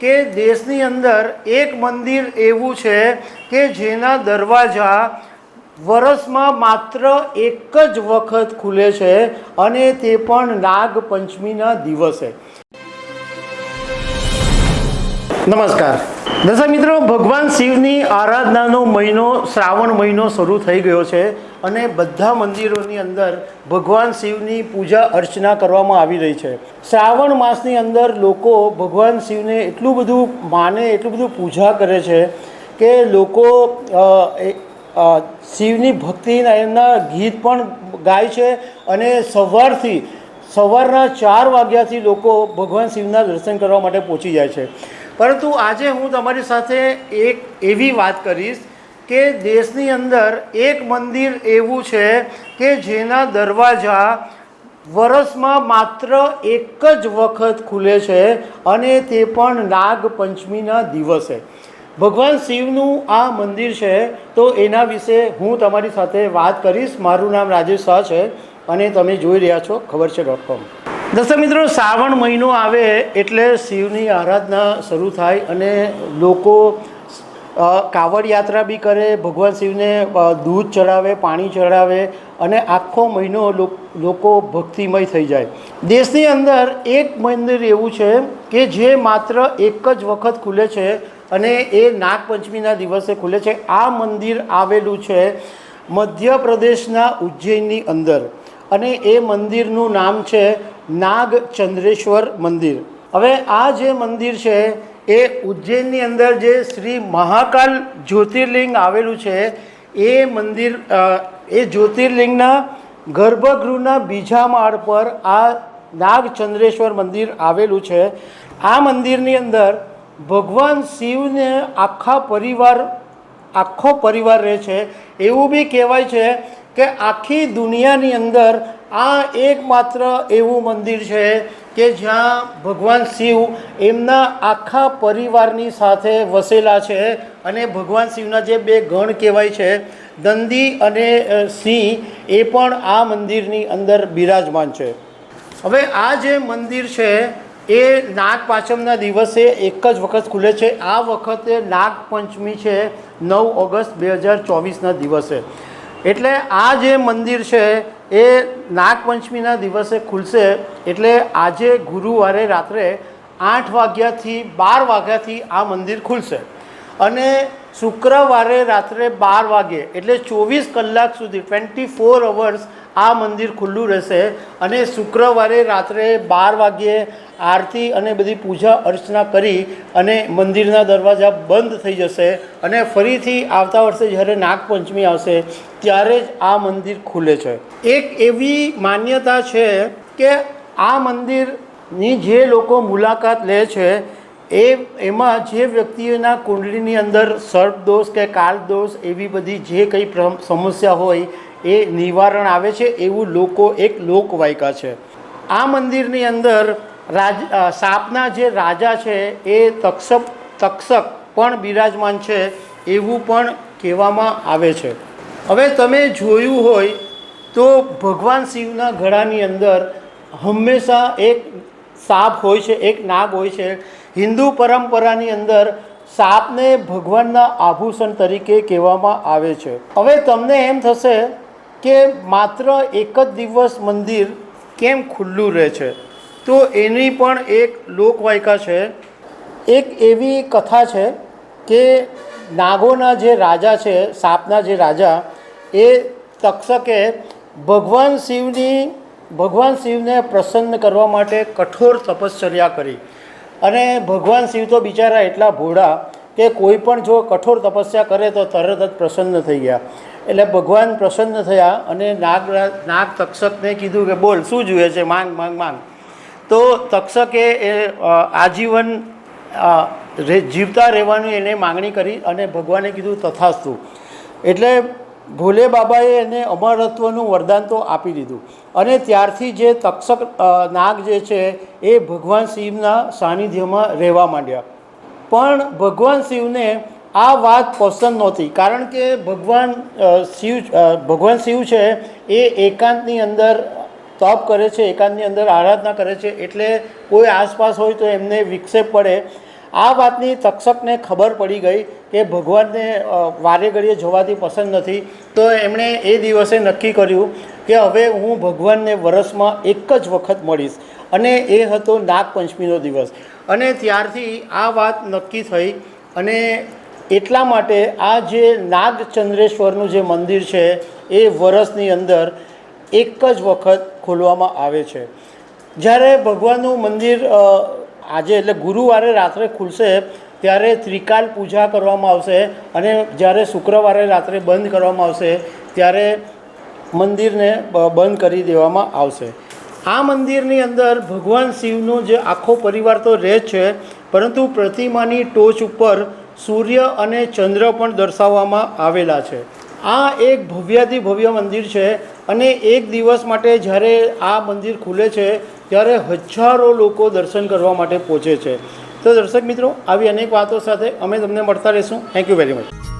કે દેશની અંદર એક મંદિર એવું છે કે જેના દરવાજા વર્ષમાં માત્ર એક જ વખત ખુલે છે અને તે પણ નાગપંચમીના દિવસે। નમસ્કાર દર્શક મિત્રો, ભગવાન શિવની આરાધનાનો મહિનો શ્રાવણ મહિનો શરૂ થઈ ગયો છે અને બધા મંદિરોની અંદર ભગવાન શિવની પૂજા અર્ચના કરવામાં આવી રહી છે। શ્રાવણ માસની અંદર લોકો ભગવાન શિવને એટલું બધું માને, એટલું બધું પૂજા કરે છે કે લોકો શિવની ભક્તિના એમના ગીત પણ ગાય છે અને સવારના 4 વાગ્યાથી લોકો ભગવાન શિવના દર્શન કરવા માટે પહોંચી જાય છે। પરંતુ આજે હું તમારી સાથે એક એવી વાત કરીશ કે દેશની અંદર એક મંદિર એવું છે કે જેના દરવાજા વર્ષમાં માત્ર એક જ વખત ખુલે છે અને તે પણ નાગપંચમીના દિવસે। ભગવાન શિવનું આ મંદિર છે તો એના વિશે હું તમારી સાથે વાત કરીશ। મારું નામ રાજેશ શાહ છે અને તમે જોઈ રહ્યા છો ખબરછે.com। દર્શક મિત્રો, શ્રાવણ મહિનો આવે એટલે શિવની આરાધના શરૂ થાય અને લોકો કાવડ યાત્રા બી કરે, ભગવાન શિવને દૂધ ચડાવે, પાણી ચડાવે અને આખો મહિનો લોકો ભક્તિમય થઈ જાય। દેશની અંદર એક મંદિર એવું છે કે જે માત્ર એક જ વખત ખુલે છે અને એ નાગપંચમીના દિવસે ખુલે છે। આ મંદિર આવેલું છે મધ્યપ્રદેશના ઉજ્જૈનની અંદર અને એ મંદિરનું નામ છે નાગચંદ્રેશ્વર મંદિર। હવે આ જે મંદિર છે એ ઉજ્જૈનની અંદર જે શ્રી મહાકાલ જ્યોતિર્લિંગ આવેલું છે એ મંદિર, એ જ્યોતિર્લિંગના ગર્ભગૃહના બીજા માળ પર આ નાગચંદ્રેશ્વર મંદિર આવેલું છે। આ મંદિરની અંદર ભગવાન શિવને આખો પરિવાર રહે છે। એવું બી કહેવાય છે કે આખી દુનિયાની અંદર આ એકમાત્ર એવું મંદિર છે કે જ્યાં ભગવાન શિવ એમના આખા પરિવારની સાથે વસેલા છે અને ભગવાન શિવના જે 2 ગણ કહેવાય છે, દંડી અને સિંહ, એ પણ આ મંદિરની અંદર બિરાજમાન છે। હવે આ જે મંદિર છે એ નાગપાંચમના દિવસે એક જ વખત ખુલે છે। આ વખતે નાગપંચમી છે 9 ઓગસ્ટ 2024ના દિવસે। એટલે આ જે મંદિર છે એ નાગપંચમીના દિવસે ખુલશે। એટલે આજે ગુરુવારે રાત્રે 8 વાગ્યાથી 12 વાગ્યાથી આ મંદિર ખુલશે અને શુક્રવારે રાત્રે 12 વાગે એટલે 24 કલાક સુધી 24 અવર્સ આ મંદિર ખુલ્લું રહેશે અને શુક્રવારે રાત્રે 12 વાગ્યે આરતી અને બધી પૂજા અર્ચના કરી અને મંદિરના દરવાજા બંધ થઈ જશે અને ફરીથી આવતા વર્ષે જ્યારે નાગપંચમી આવશે ત્યારે જ આ મંદિર ખુલે છે। એક એવી માન્યતા છે કે આ મંદિરની જે લોકો મુલાકાત લે છે એમાં જે વ્યક્તિઓના કુંડળીની અંદર સર્પદોષ કે કાળદોષ એવી બધી જે કંઈ સમસ્યા હોય એ નિવારણ આવે છે એવું એક લોકવાયકા છે। આ મંદિરની અંદર સાપના જે રાજા છે એ તક્ષક પણ બિરાજમાન છે એવું પણ કહેવામાં આવે છે। હવે તમે જોયું હોય તો ભગવાન શિવના ગળાની અંદર હંમેશા એક સાપ હોય છે, એક નાગ હોય છે। હિન્દુ પરંપરાની અંદર સાપને ભગવાનના આભૂષણ તરીકે કહેવામાં આવે છે। હવે તમને એમ થશે કે માત્ર એક જ દિવસ મંદિર કેમ ખુલ્લું રહે છે, તો એની પણ એક લોકવાયકા છે। એક એવી કથા છે કે નાગોના જે રાજા છે, સાપના જે રાજા, એ તક્ષકે ભગવાન શિવને પ્રસન્ન કરવા માટે કઠોર તપશ્ચર્યા કરી અને ભગવાન શિવ તો બિચારા એટલા ભોળા કે કોઈ પણ જો કઠોર તપસ્યા કરે તો તરત જ પ્રસન્ન થઈ ગયા। એટલે ભગવાન પ્રસન્ન થયા અને નાગ તક્ષકને કીધું કે બોલ શું જોઈએ છે, માંગ માંગ માંગ। તો તક્ષકે આજીવન જીવતા રહેવાની એને માંગણી કરી અને ભગવાને કીધું તથાસ્તુ। એટલે ભોલે બાબાએ એને અમરત્વનું વરદાન તો આપી દીધું અને ત્યારથી જે તક્ષક નાગ જે છે એ ભગવાન શિવના સાનિધ્યમાં રહેવા માંડ્યા। પણ ભગવાન શિવને આ વાત પસંદ નહોતી, કારણ કે ભગવાન શિવ છે એ એકાંતની અંદર તપ કરે છે, એકાંતની અંદર આરાધના કરે છે, એટલે કોઈ આસપાસ હોય તો એમને વિક્ષેપ પડે। આ વાતની તક્ષકને ખબર પડી ગઈ કે ભગવાનને વારે ઘડીએ જવાથી પસંદ નથી, તો એમણે એ દિવસે નક્કી કર્યું કે હવે હું ભગવાનને વર્ષમાં એક જ વખત મળીશ, અને એ હતો નાગપંચમીનો દિવસ. અને ત્યારથી આ વાત નક્કી થઈ, અને એટલા માટે આ જે નાગચંદ્રેશ્વરનું જે મંદિર છે એ વર્ષની અંદર એક જ વખત ખોલવામાં આવે છે. જ્યારે ભગવાનનું મંદિર આજે એટલે ગુરુવારે રાત્રે ખુલશે ત્યારે ત્રિકાલ પૂજા કરવામાં આવશે, અને જ્યારે શુક્રવારે રાત્રે બંધ કરવામાં આવશે ત્યારે મંદિરને બંધ કરી દેવામાં આવશે. આ મંદિરની અંદર ભગવાન શિવનો જે આખો પરિવાર તો રહે જ છે, પરંતુ પ્રતિમાની ટોચ ઉપર સૂર્ય અને ચંદ્ર પણ દર્શાવવામાં આવેલા છે. આ એક ભવ્યાતિ ભવ્ય મંદિર છે, અને એક દિવસ માટે જ્યારે આ મંદિર ખુલે છે ત્યારે હજારો લોકો દર્શન કરવા માટે પહોંચે છે. તો દર્શક મિત્રો, આવી અનેક વાતો સાથે અમે તમને મળતા રહીશું. Thank you very much.